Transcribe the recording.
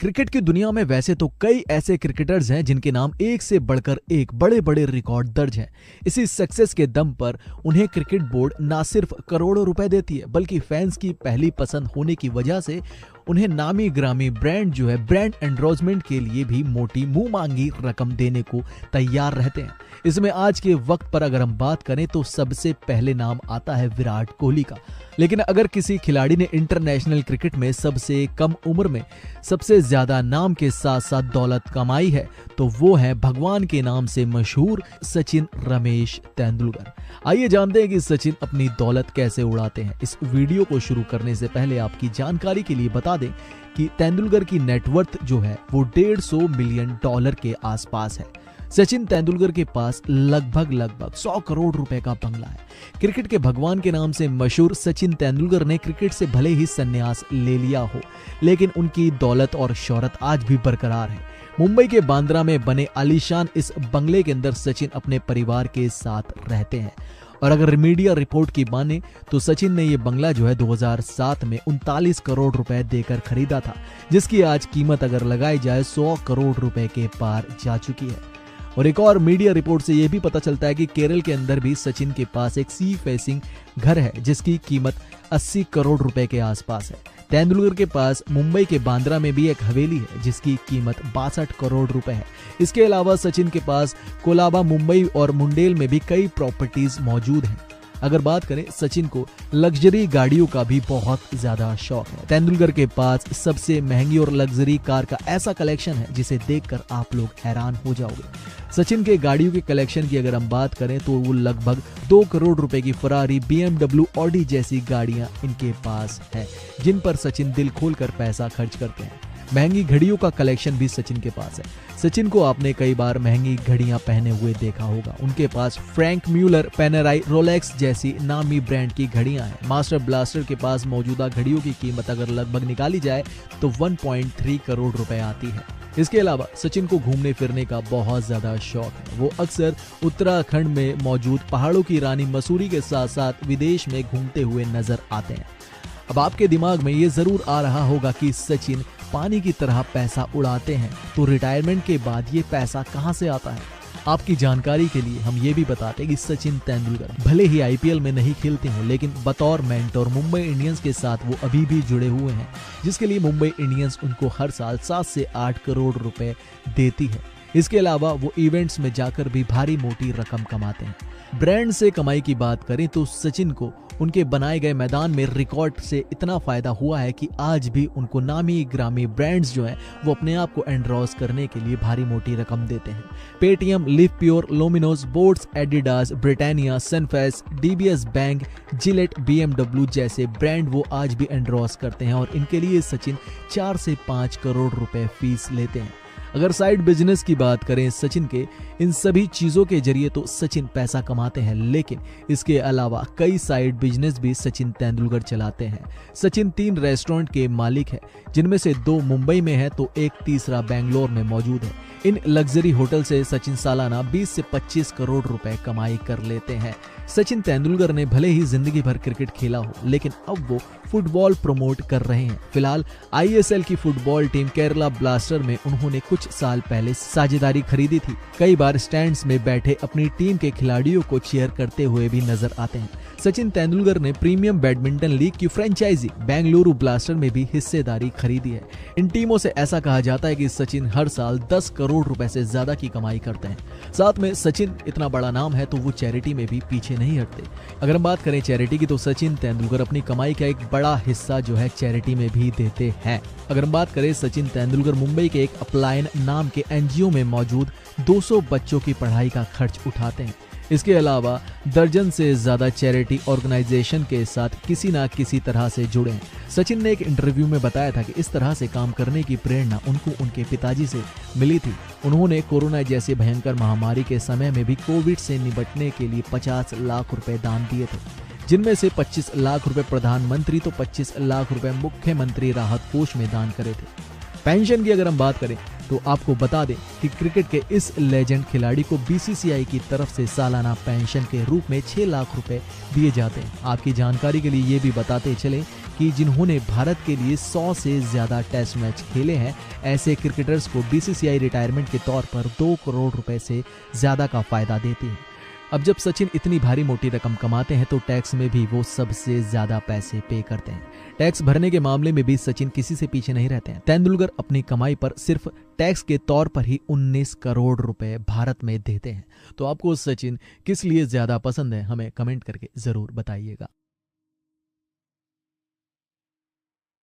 Cricket की दुनिया में वैसे तो कई ऐसे क्रिकेटर्स हैं जिनके नाम एक से बढ़कर एक बड़े बड़े रिकॉर्ड दर्ज हैं। इसी सक्सेस के दम पर उन्हें क्रिकेट बोर्ड ना सिर्फ करोड़ों रुपए देती है, बल्कि फैंस की पहली पसंद होने की वजह से उन्हें नामी ग्रामी ब्रांड एंडोर्समेंट के लिए भी मोटी मुंह मांगी रकम देने को तैयार रहते हैं। इसमें आज के वक्त पर अगर हम बात करें तो सबसे पहले नाम आता है विराट कोहली का। लेकिन अगर किसी खिलाड़ी ने इंटरनेशनल क्रिकेट में सबसे कम उम्र में सबसे ज्यादा नाम के साथ साथ दौलत कमाई है तो वो है भगवान के नाम से मशहूर सचिन रमेश तेंदुलकर। आइए जानते हैं कि सचिन अपनी दौलत कैसे उड़ाते हैं। इस वीडियो को शुरू करने से पहले आपकी जानकारी के लिए बता दें कि तेंदुलकर की नेटवर्थ जो है वो $150 मिलियन के आसपास है। सचिन तेंदुलकर के पास लगभग 100 करोड़ रुपए का बंगला है। क्रिकेट के भगवान के नाम से मशहूर सचिन तेंदुलकर ने क्रिकेट से भले ही संन्यास ले लिया हो, लेकिन उनकी दौलत और शोहरत आज भी बरकरार है। मुंबई के बांद्रा में बने आलीशान इस बंगले के अंदर सचिन अपने परिवार के साथ रहते हैं। और अगर मीडिया रिपोर्ट की माने तो सचिन ने ये बंगला जो है 2007 में 39 करोड़ रुपए देकर खरीदा था, जिसकी आज कीमत अगर लगाई जाए 100 करोड़ रुपए के पार जा चुकी है। और एक और मीडिया रिपोर्ट से यह भी पता चलता है कि केरल के अंदर भी सचिन के पास एक सी फेसिंग घर है जिसकी कीमत 80 करोड़ रुपए के आसपास है। तेंदुलकर के पास मुंबई के बांद्रा में भी एक हवेली है जिसकी कीमत 62 करोड़ रुपए है। इसके अलावा सचिन के पास कोलाबा, मुंबई और मुंडेल में भी कई प्रॉपर्टीज मौजूद हैं। अगर बात करें, सचिन को लग्जरी गाड़ियों का भी बहुत ज्यादा शौक है। तेंदुलकर के पास सबसे महंगी और लग्जरी कार का ऐसा कलेक्शन है जिसे देखकर आप लोग हैरान हो जाओगे। सचिन के गाड़ियों के कलेक्शन की अगर हम बात करें तो वो लगभग 2 करोड़ रुपए की फरारी, BMW, ऑडी जैसी गाड़ियां इनके पास है, जिन पर सचिन दिल खोलकर पैसा खर्च करते हैं। महंगी घड़ियों का कलेक्शन भी सचिन के पास है। सचिन को आपने कई बार महंगी घड़ियां पहने हुए देखा होगा। उनके पास फ्रैंक म्यूलर, पेनेराई, रोलेक्स जैसी नामी ब्रांड की घड़ियां हैं। मास्टर ब्लास्टर के पास मौजूदा घड़ियों की कीमत अगर लगभग निकाली जाए तो 1.3 करोड़ रुपए आती है। इसके अलावा सचिन को घूमने फिरने का बहुत ज्यादा शौक है। वो अक्सर उत्तराखंड में मौजूद पहाड़ों की रानी मसूरी के साथ साथ विदेश में घूमते हुए नजर आते हैं। अब आपके दिमाग में ये जरूर आ रहा होगा कि सचिन पानी की तरह पैसा उड़ाते हैं, तो रिटायरमेंट के बाद ये पैसा कहां से आता है? आपकी जानकारी के लिए हम ये भी बताते हैं कि सचिन तेंदुलकर भले ही IPL में नहीं खेलते हो, लेकिन बतौर मेंटर मुंबई इंडियंस के साथ वो अभी भी जुड़े हुए हैं, जिसके लिए मुंबई इंडियंस उनको हर साल 7 से 8 करोड़ रुपए देती है। इसके अलावा वो इवेंट्स में जाकर भी भारी मोटी रकम कमाते हैं। ब्रांड से कमाई की बात करें तो सचिन को उनके बनाए गए मैदान में रिकॉर्ड से इतना फायदा हुआ है कि आज भी उनको नामी ग्रामी ब्रांड्स जो हैं वो अपने आप को एंडोर्स करने के लिए भारी मोटी रकम देते हैं। पेटीएम, लिव प्योर, लोमिनोस, बोट्स, Adidas, Britannia, Sunfeast, DBS bank, Gillette, BMW जैसे ब्रांड वो आज भी एंडोर्स करते हैं और इनके लिए सचिन 4 से 5 करोड़ रुपए फीस लेते हैं। अगर साइड बिजनेस की बात करें सचिन के, इन सभी चीजों के जरिए तो सचिन पैसा कमाते हैं, लेकिन इसके अलावा कई साइड बिजनेस भी सचिन तेंदुलकर चलाते हैं। सचिन 3 रेस्टोरेंट के मालिक है, जिनमें से 2 मुंबई में है तो एक तीसरा बेंगलोर में मौजूद है। इन लग्जरी होटल से सचिन सालाना 20 से 25 करोड़ रुपए कमाई कर लेते हैं। सचिन तेंदुलकर ने भले ही जिंदगी भर क्रिकेट खेला हो, लेकिन अब वो फुटबॉल प्रमोट कर रहे हैं। फिलहाल ISL की फुटबॉल टीम केरला ब्लास्टर में उन्होंने कुछ साल पहले साझेदारी खरीदी थी। कई बार स्टैंड्स में बैठे अपनी टीम के खिलाड़ियों को चीयर करते हुए भी नजर आते हैं। सचिन तेंदुलकर ने प्रीमियम बैडमिंटन लीग की फ्रेंचाइजी बेंगलुरु ब्लास्टर में भी हिस्सेदारी खरीदी है। इन टीमों से ऐसा कहा जाता है कि सचिन हर साल 10 करोड़ रुपए से ज्यादा की कमाई करते हैं। साथ में सचिन इतना बड़ा नाम है तो वो चैरिटी में भी पीछे नहीं हटते। अगर हम बात करें चैरिटी की तो सचिन तेंदुलकर अपनी कमाई का एक बड़ा हिस्सा जो है चैरिटी में भी देते हैं। अगर हम बात करें, सचिन तेंदुलकर मुंबई के एक अपलायन नाम के NGO में मौजूद 200 बच्चों की पढ़ाई का खर्च उठाते हैं। इसके अलावा दर्जन से ज्यादा चैरिटी ऑर्गेनाइजेशन के साथ किसी ना किसी तरह से जुड़े हैं। सचिन ने एक इंटरव्यू में बताया था कि इस तरह से काम करने की प्रेरणा उनको उनके पिताजी से मिली थी। उन्होंने कोरोना जैसे भयंकर महामारी के समय में भी कोविड से निपटने के लिए 50 लाख रुपए दान दिए थे, जिनमें से 25 लाख रुपए प्रधानमंत्री तो 25 लाख रुपए मुख्यमंत्री राहत कोष में दान करे थे। पेंशन की अगर हम बात करें तो आपको बता दें कि क्रिकेट के इस लेजेंड खिलाड़ी को बीसीसीआई की तरफ से सालाना पेंशन के रूप में 6 लाख रुपए दिए जाते हैं। आपकी जानकारी के लिए ये भी बताते चले कि जिन्होंने भारत के लिए 100 से ज्यादा टेस्ट मैच खेले हैं, ऐसे क्रिकेटर्स को बीसीसीआई रिटायरमेंट के तौर पर 2 करोड़ रुपए से ज्यादा का फायदा देती है। अब जब सचिन इतनी भारी मोटी रकम कमाते हैं तो टैक्स में भी वो सबसे ज्यादा पैसे पे करते हैं। टैक्स भरने के मामले में भी सचिन किसी से पीछे नहीं रहते हैं। तेंदुलकर अपनी कमाई पर सिर्फ टैक्स के तौर पर ही 19 करोड़ रुपए भारत में देते हैं। तो आपको सचिन किस लिए ज्यादा पसंद है, हमें कमेंट करके जरूर बताइएगा।